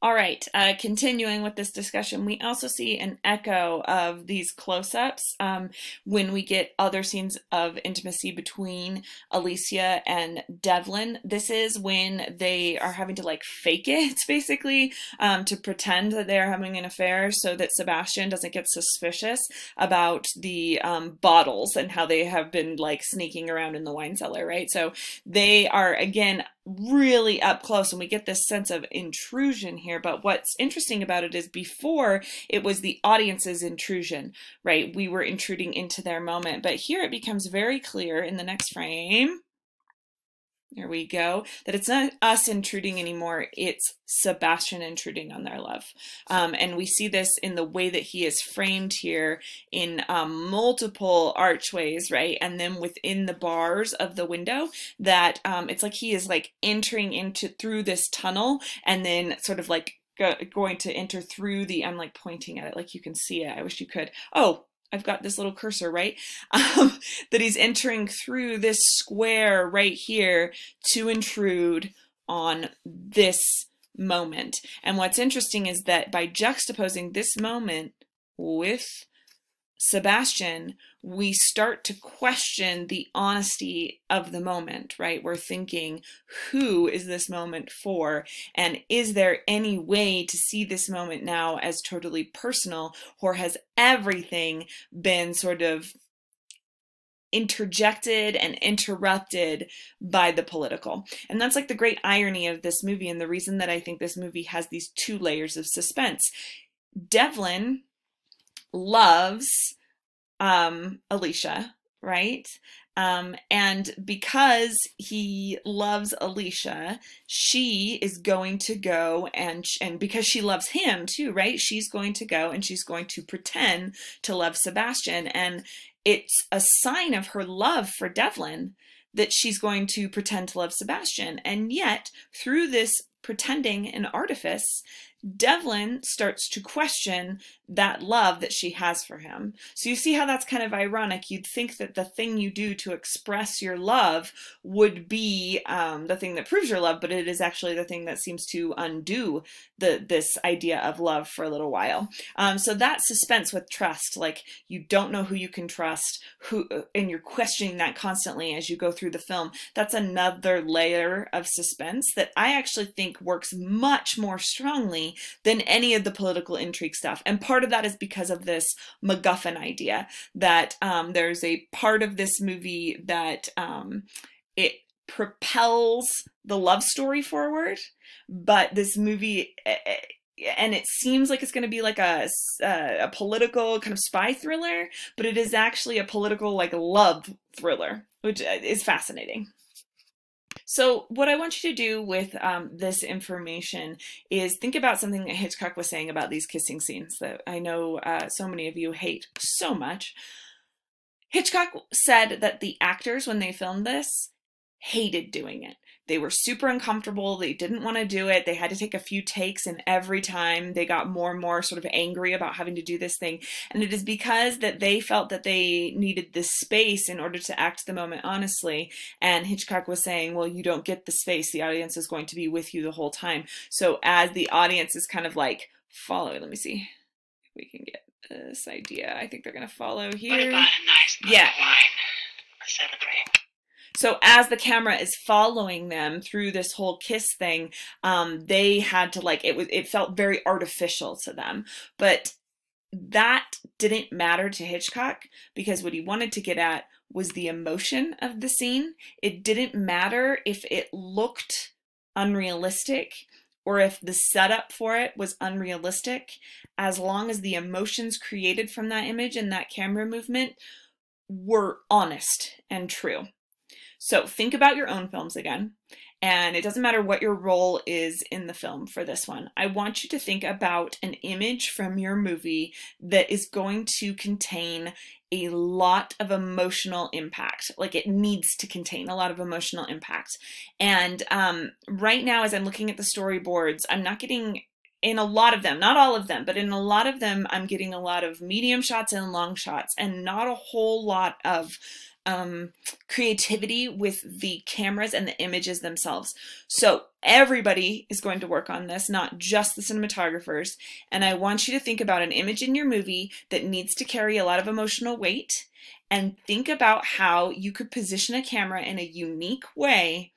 All right, continuing with this discussion, we also see an echo of these close-ups when we get other scenes of intimacy between Alicia and Devlin. This is when they are having to like fake it, basically, to pretend that they're having an affair so that Sebastian doesn't get suspicious about the bottles and how they have been like sneaking around in the wine cellar, right? So they are, again, really up close, and we get this sense of intrusion here. But what's interesting about it is before it was the audience's intrusion, right? We were intruding into their moment, but here it becomes very clear in the next frame. There we go. That it's not us intruding anymore. It's Sebastian intruding on their love. And we see this in the way that he is framed here in multiple archways, right? And then within the bars of the window that it's like he is like entering into through this tunnel and then sort of like going to enter through the, I'm like pointing at it like you can see it. I wish you could. Oh, I've got this little cursor, right? That he's entering through this square right here to intrude on this moment. And what's interesting is that by juxtaposing this moment with Sebastian, we start to question the honesty of the moment, right? We're thinking, who is this moment for? And is there any way to see this moment now as totally personal, or has everything been sort of interjected and interrupted by the political? And that's like the great irony of this movie, and the reason that I think this movie has these two layers of suspense. Devlin loves Alicia, right? And because he loves Alicia, she is going to go and because she loves him too, right? She's going to go and she's going to pretend to love Sebastian. And it's a sign of her love for Devlin that she's going to pretend to love Sebastian. And yet, through this pretending and artifice, Devlin starts to question that love that she has for him. So you see how that's kind of ironic. You'd think that the thing you do to express your love would be the thing that proves your love, but it is actually the thing that seems to undo this idea of love for a little while. So that suspense with trust, like you don't know who you can trust, and you're questioning that constantly as you go through the film. That's another layer of suspense that I actually think works much more strongly than any of the political intrigue stuff. And part of that is because of this MacGuffin idea that there's a part of this movie that it propels the love story forward, but this movie, and it seems like it's going to be like a political kind of spy thriller, but it is actually a political like love thriller, which is fascinating. So what I want you to do with this information is think about something that Hitchcock was saying about these kissing scenes that I know so many of you hate so much. Hitchcock said that the actors, when they filmed this, hated doing it. They were super uncomfortable. They didn't want to do it. They had to take a few takes, and every time they got more and more sort of angry about having to do this thing. And it is because that they felt that they needed this space in order to act the moment honestly. And Hitchcock was saying, well, you don't get the space. The audience is going to be with you the whole time. So as the audience is kind of like following, let me see if we can get this idea. I think they're going to follow here. What about a nice glass of wine to celebrate? So as the camera is following them through this whole kiss thing, they had to like, it felt very artificial to them. But that didn't matter to Hitchcock because what he wanted to get at was the emotion of the scene. It didn't matter if it looked unrealistic or if the setup for it was unrealistic, as long as the emotions created from that image and that camera movement were honest and true. So think about your own films again, and it doesn't matter what your role is in the film for this one. I want you to think about an image from your movie that is going to contain a lot of emotional impact. Like it needs to contain a lot of emotional impact. And right now, as I'm looking at the storyboards, I'm not getting, in a lot of them, not all of them, but in a lot of them, I'm getting a lot of medium shots and long shots and not a whole lot of creativity with the cameras and the images themselves. So everybody is going to work on this, not just the cinematographers. And I want you to think about an image in your movie that needs to carry a lot of emotional weight, and think about how you could position a camera in a unique way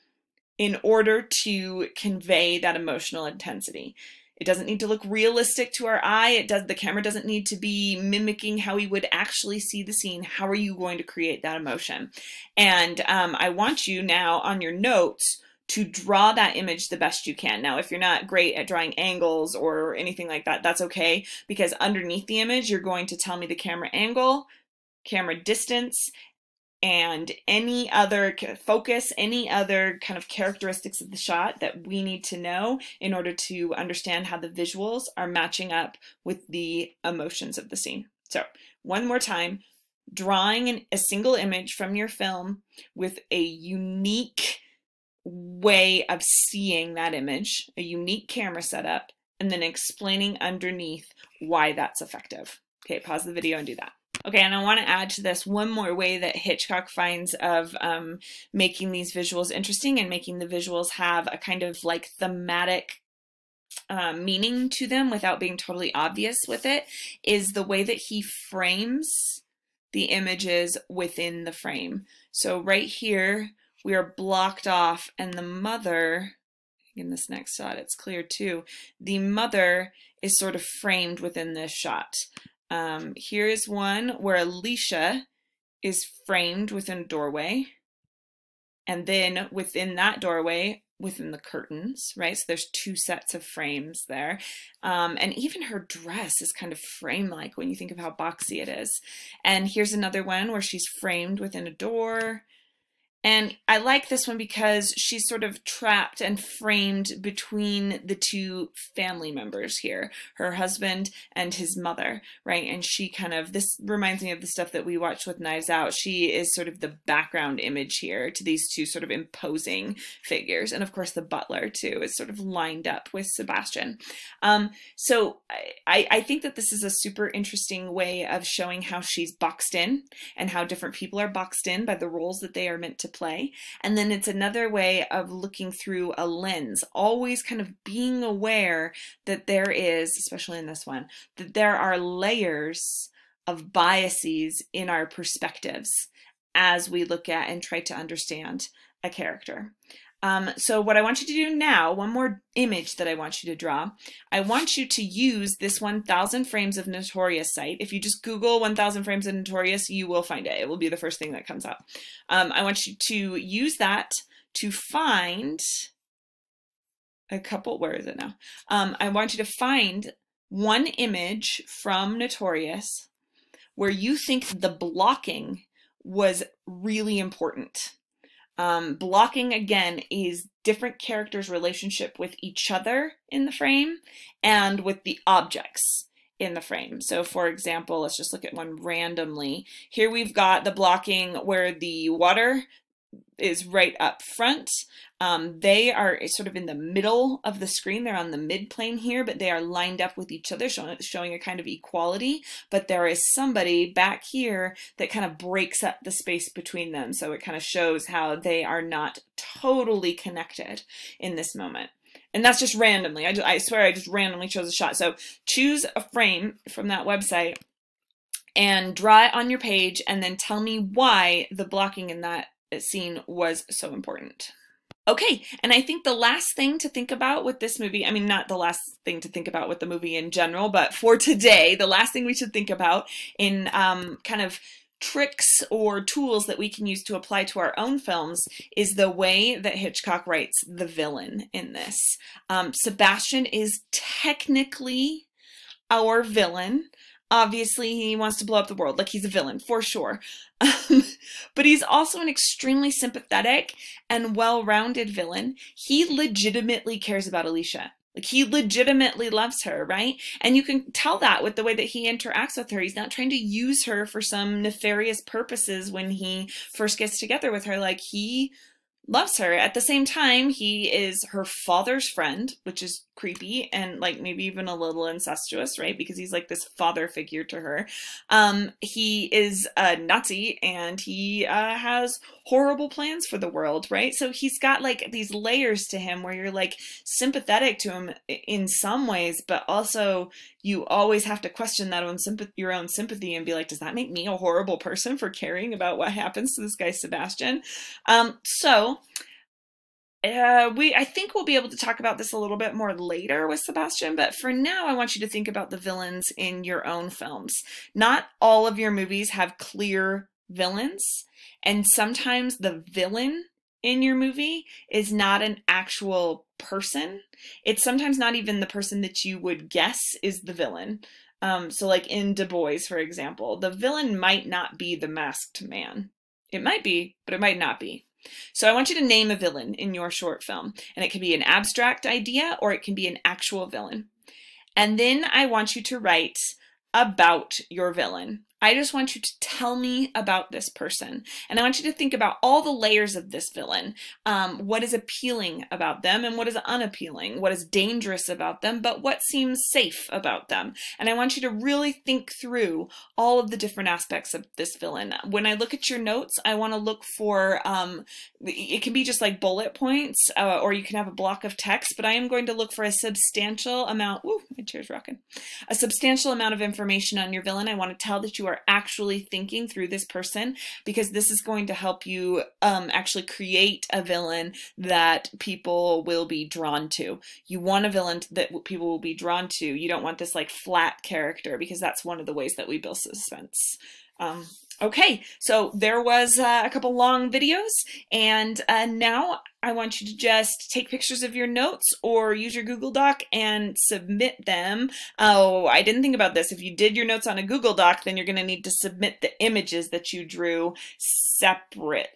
in order to convey that emotional intensity. It doesn't need to look realistic to our eye. The camera doesn't need to be mimicking how we would actually see the scene. How are you going to create that emotion? And I want you now on your notes to draw that image the best you can. Now, if you're not great at drawing angles or anything like that, that's okay, because underneath the image, you're going to tell me the camera angle, camera distance, and any other focus, any other kind of characteristics of the shot that we need to know in order to understand how the visuals are matching up with the emotions of the scene. So one more time, drawing a single image from your film with a unique way of seeing that image, a unique camera setup, and then explaining underneath why that's effective. Okay, pause the video and do that. Okay, and I want to add to this one more way that Hitchcock finds of making these visuals interesting and making the visuals have a kind of like thematic meaning to them without being totally obvious with it, is the way that he frames the images within the frame. So right here, we are blocked off, and the mother, in this next shot, it's clear too, the mother is sort of framed within this shot. Here is one where Alicia is framed within a doorway, and then within that doorway, within the curtains, right? So there's two sets of frames there. And even her dress is kind of frame-like when you think of how boxy it is. And here's another one where she's framed within a door. And I like this one because she's sort of trapped and framed between the two family members here, her husband and his mother, right? And she kind of, this reminds me of the stuff that we watched with Knives Out. She is sort of the background image here to these two sort of imposing figures. And of course the butler too is sort of lined up with Sebastian. So I think that this is a super interesting way of showing how she's boxed in and how different people are boxed in by the roles that they are meant to play. And then it's another way of looking through a lens, always kind of being aware that there is, especially in this one, that there are layers of biases in our perspectives as we look at and try to understand a character. So what I want you to do now, one more image that I want you to draw, I want you to use this 1000 frames of Notorious site. If you just Google 1000 frames of Notorious, you will find it. It will be the first thing that comes up. I want you to use that to find a couple, where is it now? I want you to find one image from Notorious where you think the blocking was really important. Blocking, again, is different characters' relationship with each other in the frame and with the objects in the frame. So for example, let's just look at one randomly. Here we've got the blocking where the water is right up front. They are sort of in the middle of the screen. They're on the mid plane here, but they are lined up with each other, showing a kind of equality. But there is somebody back here that kind of breaks up the space between them. So it kind of shows how they are not totally connected in this moment. And that's just randomly. I swear I just randomly chose a shot. So choose a frame from that website and draw it on your page, and then tell me why the blocking in that scene was so important. Okay, and I think the last thing to think about with this movie, I mean, not the last thing to think about with the movie in general, but for today, the last thing we should think about in kind of tricks or tools that we can use to apply to our own films is the way that Hitchcock writes the villain in this. Sebastian is technically our villain. Obviously, he wants to blow up the world, like he's a villain, for sure. But he's also an extremely sympathetic and well-rounded villain. He legitimately cares about Alicia. Like, he legitimately loves her, right? And you can tell that with the way that he interacts with her. He's not trying to use her for some nefarious purposes when he first gets together with her. Like, he loves her. At the same time, he is her father's friend, which is creepy and like maybe even a little incestuous, right? Because he's like this father figure to her. He is a Nazi and he has horrible plans for the world, right? So he's got like these layers to him where you're like sympathetic to him in some ways, but also you always have to question that your own sympathy and be like, does that make me a horrible person for caring about what happens to this guy Sebastian? I think we'll be able to talk about this a little bit more later with Sebastian, but for now, I want you to think about the villains in your own films. Not all of your movies have clear villains, and sometimes the villain in your movie is not an actual person. It's sometimes not even the person that you would guess is the villain. So like in Du Bois, for example, the villain might not be the masked man. It might be, but it might not be. So I want you to name a villain in your short film, and it can be an abstract idea or it can be an actual villain. And then I want you to write about your villain. I just want you to tell me about this person. And I want you to think about all the layers of this villain. What is appealing about them and what is unappealing? What is dangerous about them, but what seems safe about them? And I want you to really think through all of the different aspects of this villain. When I look at your notes, I want to look for, it can be just like bullet points, or you can have a block of text, but I am going to look for a substantial amount, ooh, my chair's rocking, a substantial amount of information on your villain. I want to tell that you are actually thinking through this person, because this is going to help you actually create a villain that people will be drawn to. You want a villain that people will be drawn to. You don't want this like flat character, because that's one of the ways that we build suspense. Okay, so there was a couple long videos, and now I want you to just take pictures of your notes or use your Google Doc and submit them. Oh, I didn't think about this. If you did your notes on a Google Doc, then you're going to need to submit the images that you drew separately.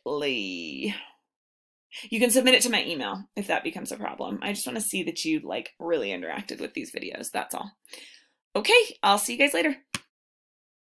You can submit it to my email if that becomes a problem. I just want to see that you like really interacted with these videos. That's all. Okay, I'll see you guys later.